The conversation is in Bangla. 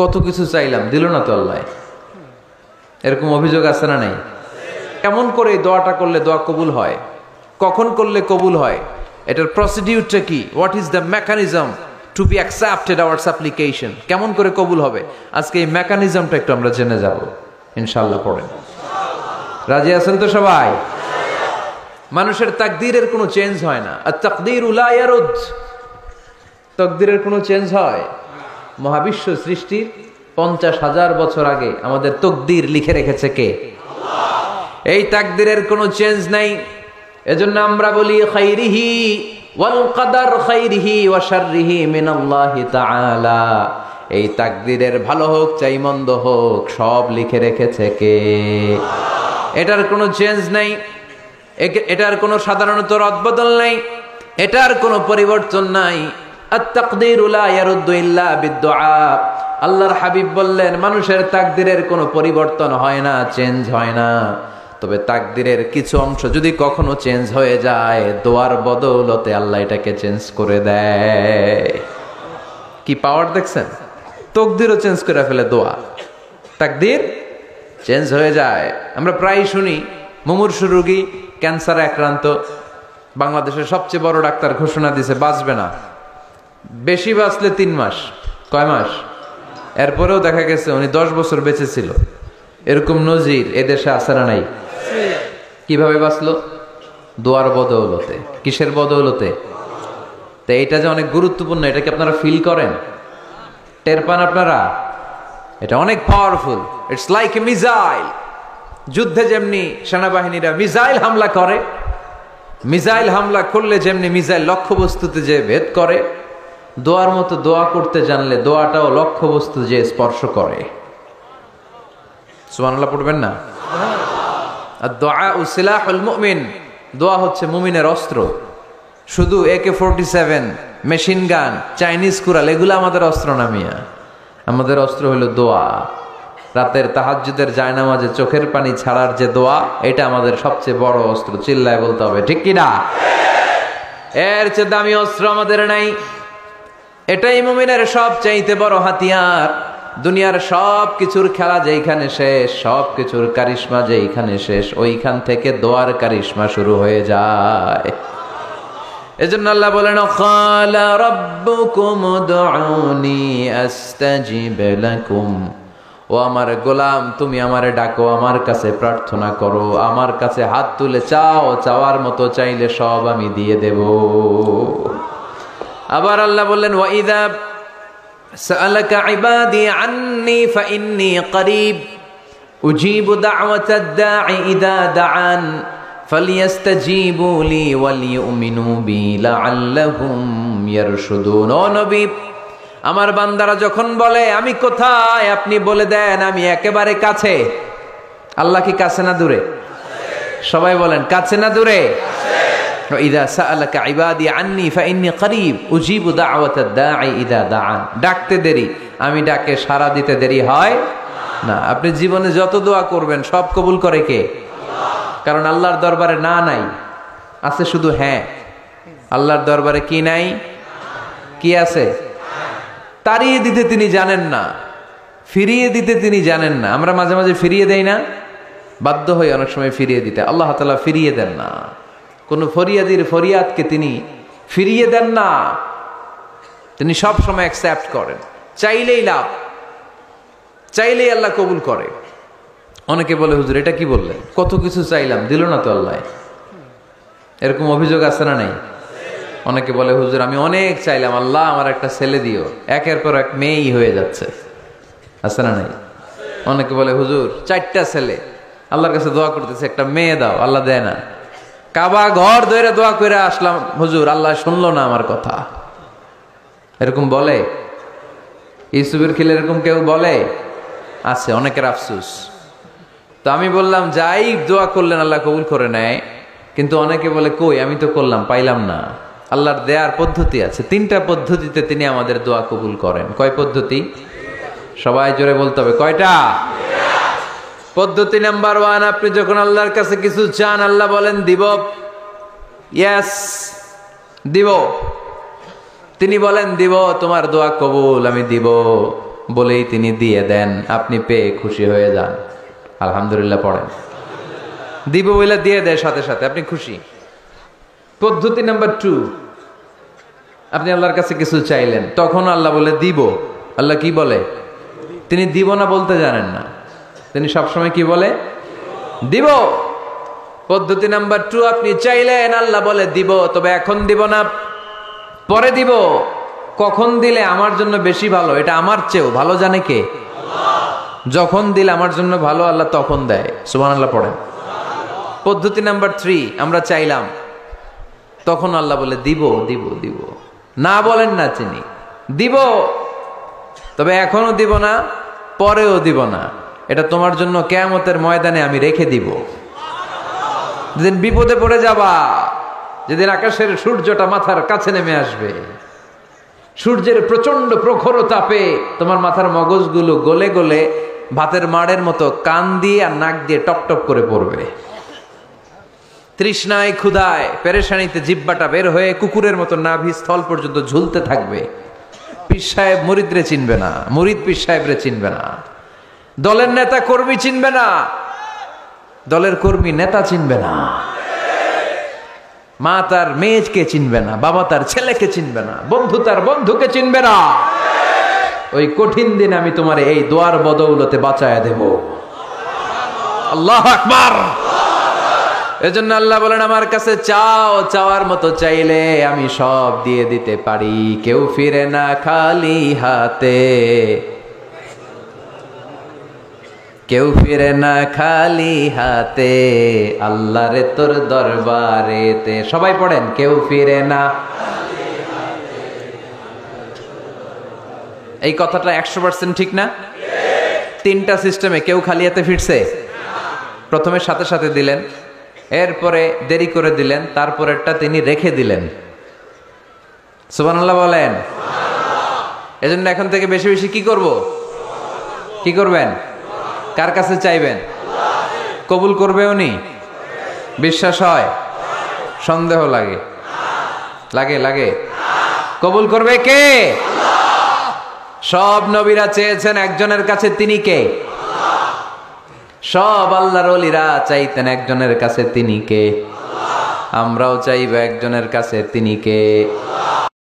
কত কিছু চাইলাম, দিল না তো আল্লাহ। এরকম অভিযোগ আছে না নাই? কেমন করে এই দোয়াটা করলে দোয়া কবুল হয়, কখন করলে কবুল হয়, এটার প্রসিডিউরটা কি, what is the mechanism two be accepted hour সাপ্লিকেশন, কেমন করে কবুল হবে, আজকে এই মেকানিজমটা একটু আমরা জেনে যাব ইনশাআল্লাহ। পড়েন, রাজি আছেন তো সবাই? মানুষের তাকদীরের কোনো চেঞ্জ হয় না। আত-তাকদীরু লা ইয়ারুদ, তাকদীরের কোনো চেঞ্জ হয়? মহাবিশ্ব সৃষ্টির 50,000 বছর আগে আমাদের তাকদীর লিখে রেখেছে কে? আল্লাহ। এই তাকদীরের কোনো চেঞ্জ নাই। এজন্য আমরা বলি খাইরিহি ওয়াল কদর খাইরিহি ওয়া শাররিহি মিনাল্লাহি তাআলা। এই তাকদীরের ভালো হোক চাই মন্দ হোক সব লিখে রেখেছে কে? আল্লাহ। এটার কোনো চেঞ্জ নাই, এটার কোনো সাধারণত রদবদল নাই, এটার কোনো পরিবর্তন নাই। আত-তাকদীরু লা ইয়ারুদ্দু ইল্লা বিদ-দুআ। আল্লাহর হাবিব বললেন মানুষের তাকদীরের কোনো পরিবর্তন হয় না, চেঞ্জ হয় না। তবে তাকদীরের কিছু অংশ যদি কখনো চেঞ্জ হয়ে যায়, দোয়ার বদৌলতে আল্লাহ এটাকে চেঞ্জ করে দেয়। কি পাওয়ার দেখছেন? তাকদীরও চেঞ্জ করে ফেলে দোয়া, তাকদীর চেঞ্জ হয়ে যায়। আমরা প্রায় শুনি মুমূর্ষু রোগী, ক্যান্সারে আক্রান্ত, বাংলাদেশের সবচেয়ে বড় ডাক্তার ঘোষণা দিয়েছে বাঁচবে না, বেশি বাঁচলে 3 মাস। কয় মাস? এরপরেও দেখা গেছে উনি 10 বছর বেঁচে ছিল। এরকম নজির এদেশে আছে না নাই? কিভাবে বাঁচলো? দোয়ার বদৌলতে। কিসের বদৌলতে? তো এটা যে অনেক গুরুত্বপূর্ণ, এটা কি আপনারা ফিল করেন, টের পান আপনারা? এটা অনেক powerful. It's like a missile. যুদ্ধে যেমনি সেনাবাহিনীরা মিসাইল হামলা করে, মিসাইল হামলা করলে যেমনি মিসাইল লক্ষ্যবস্তুতে যে ভেদ করে, দোয়ার মতো দোয়া করতে জানলে দোয়াটাও লক্ষ্যবস্তু যে স্পর্শ করে। সুবহানাল্লাহ পড়বেন না? আদ-দুআউ সিলাহুল মুমিন। দোয়া হচ্ছে মুমিনের অস্ত্র। শুধু AK-47, machine gun, Chinese Corel এগুলো আমাদের অস্ত্র না মিয়া। আমাদের অস্ত্র হলো দোয়া। রাতের তাহাজ্জুদের জায়নামাজে চোখের পানি ছাড়ার যে দোয়া, এটা আমাদের সবচেয়ে বড় অস্ত্র। চিল্লায় বলতে হবে ঠিক কি না? এর চেয়ে দামি অস্ত্র আমাদের নাই। এটাই মুমিনের সবচাইতে বড় হাতিয়ার। দুনিয়ার সব কিছুর খেলা যেইখানে শেষ, সব কিছুর কারিশমা যেইখানে শেষ, ওইখান থেকে দোয়ার কারিশমা শুরু হয়ে যায়। এজন্য আল্লাহ বলেন ক্বালা রাব্বুকুম উদউনি আস্তাজিব লাকুম। ও আমার গোলাম, তুমি আমারে ডাকো, আমার কাছে প্রার্থনা করো, আমার কাছে হাত তুলে চাও, চাওয়ার মতো চাইলে সব আমি দিয়ে দেব। আবার আল্লাহ বললেন ওয়া ইযা সাআলাকা ইবাদি আন্নী ফাইন্নী করিব উজিবু দাওয়াতাদ দাঈ ইযা দাআন ফালিয়াস্তাজিবু লি ওয়ালিউমিনু বি লাআল্লাহুম ইয়ারশুদুন। ও নবী, আমার বান্দারা যখন বলে আমি কোথায়, আপনি বলে দেন আমি একেবারে কাছে। আল্লাহ কি কাছে না দূরে? সবাই বলেন কাছে না দূরে? ইযা সাআলাকা ইবাদি আন্নী ফাইন্নী করিব উজিবু দাওয়াতাদ দাঈ ইযা দাআন। ডাকতে দেরি, আমি ডাকে সাড়া দিতে দেরি হয় না। আপনি জীবনে যত দোয়া করবেন সব কবুল করে কে? আল্লাহ। কারণ আল্লাহর দরবারে না নাই, আছে শুধু হ্যাঁ। আল্লাহর দরবারে কি নাই? কি আছে? তাড়িয়ে দিতে তিনি জানেন না, ফিরিয়ে দিতে তিনি জানেন না। আমরা মাঝে মাঝে ফিরিয়ে দেই না, বাধ্য হই অনেক সময় ফিরিয়ে দিতে। আল্লাহ তাআলা ফিরিয়ে দেন না। কোন ফরিয়াদির ফরিয়াদকে তিনি ফিরিয়ে দেন না, তিনি সব সময় অ্যাকসেপ্ট করেন। চাইলেই লাভ, চাইলেই আল্লাহ কবুল করে। অনেকে বলে হুজুর এটা কি বললেন, কত কিছু চাইলাম দিল না তো আল্লাহ। এরকম অভিযোগ আছে না নাই? অনেকে বলে হুজুর আমি অনেক চাইলাম, আল্লাহ আমার একটা ছেলে দিও, একের পর এক মেয়েই হয়ে যাচ্ছে। আছে না নাই? অনেকে বলে হুজুর 4টা ছেলে, আল্লাহর কাছে দোয়া করতেছে একটা মেয়ে দাও, আল্লাহ দেয় না। কাবা ঘর ধরে দোয়া করে আসলাম হুজুর, আল্লাহ শুনলো না আমার কথা। এরকম বলে? ইউসুফের খিলে এরকম কেউ বলে? আছে, অনেকের আফসোস। তো আমি বললাম যাই দোয়া করলেন আল্লাহ কবুল করে নেয়, কিন্তু অনেকে বলে কই আমি তো করলাম পাইলাম না। আল্লাহর দেয়ার পদ্ধতি আছে, 3টা পদ্ধতিতে তিনি আমাদের দোয়া কবুল করেন। কয় পদ্ধতি? সবাই জোরে বলতে হবে, কয়টা? পদ্ধতি নাম্বার 1, আপনি যখন আল্লাহর কাছে কিছু চান আল্লাহ বলেন দিব, ইয়েস দিব। তিনি বলেন দিব, তোমার দোয়া কবুল, আমি দিব। বলেই তিনি দিয়ে দেন, আপনি পেয়ে খুশি হয়ে যান। আলহামদুলিল্লাহ পড়েন। দিব বলে দিয়ে দেয় সাথে সাথে, আপনি খুশি। পদ্ধতি নাম্বার 2, আপনি আল্লাহর কাছে কিছু চাইলেন, তখন আল্লাহ বলে দিব। আল্লাহ কি বলে? তিনি দিব না বলতে জানেন না, তিনি সবসময় কি বলে? দিব। পদ্ধতি নাম্বার 2, আপনি চাইলেন, আল্লাহ বলে দিব, তবে এখন দিব না, পরে দিব। কখন দিলে আমার জন্য বেশি ভালো, এটা আমার চেয়েও ভালো জানে কে? যখন দিলে আমার জন্য ভালো, আল্লাহ তখন দেয়। সুবহানাল্লাহ পড়েন। পদ্ধতি নাম্বার 3, আমরা চাইলাম, তখন আল্লাহ বলে দিব দিব দিব, না বলেন না চিনি, দিব, তবে এখনো দিব না, পরেও দিব না, এটা তোমার জন্য কিয়ামতের ময়দানে আমি রেখে দিব। যেদিন বিপদে পড়ে যাবা, যেদিন আকাশের সূর্যটা মাথার কাছে নেমে আসবে, সূর্যের প্রচন্ড প্রখর তাপে তোমার মাথার মগজগুলো গলে গলে ভাতের মাড়ের মতো কান দিয়ে আর নাক দিয়ে টপ টপ করে পড়বে। তৃষ্ণায় ক্ষুধায় পেরেশানিতে জিহ্বাটা বের হয়ে কুকুরের মতো নাভি স্থল পর্যন্ত ঝুলতে থাকবে। পীর সাহেব মুরিদরে চিনবে না, মুরিদ পীর সাহেবরে চিনবে না, দলের নেতা কর্মী চিনবে না, দলের কর্মী নেতা চিনবে না, মা তার মেয়েকে চিনবে না, বাবা তার ছেলেকে চিনবে না, বন্ধু তার বন্ধুকে চিনবে না। ওই কঠিন দিন আমি তোমার এই দোয়ার বদৌলতে বাঁচায়া দেব। আল্লাহু আকবার। এজন্য আল্লাহ বলেন, আমার কাছে চাও, চাওয়ার মতো চাইলে আমি সব দিয়ে দিতে পারি। কেউ ফিরে না খালি হাতে, কেউ ফিরে না খালি হাতে, আল্লাহরে তোর দরবারেতে। সবাই পড়েন, কেউ ফিরে না। এই কথাটা 100% ঠিক না? 3টা সিস্টেমে কেউ খালি হাতে ফিরছে? প্রথমে সাথে সাথে দিলেন, এরপরে দেরি করে দিলেন, তারপরেরটা তিনি রেখে দিলেন। সুবহানাল্লাহ বলেন। এজন্য এখন থেকে বেশি বেশি কি করব? কি করবেন? কার কাছে চাইবেন? কবুল করবে উনি? বিশ্বাস হয়? সন্দেহ লাগে? লাগে লাগে? কবুল করবে কে? সব নবীরা চেয়েছেন একজনের কাছে, তিনি কে? সব আল্লাহর ওলিরা চাইতেন একজনের কাছে, তিনি কে? আমরাও চাইব একজনের কাছে, তিনি কে?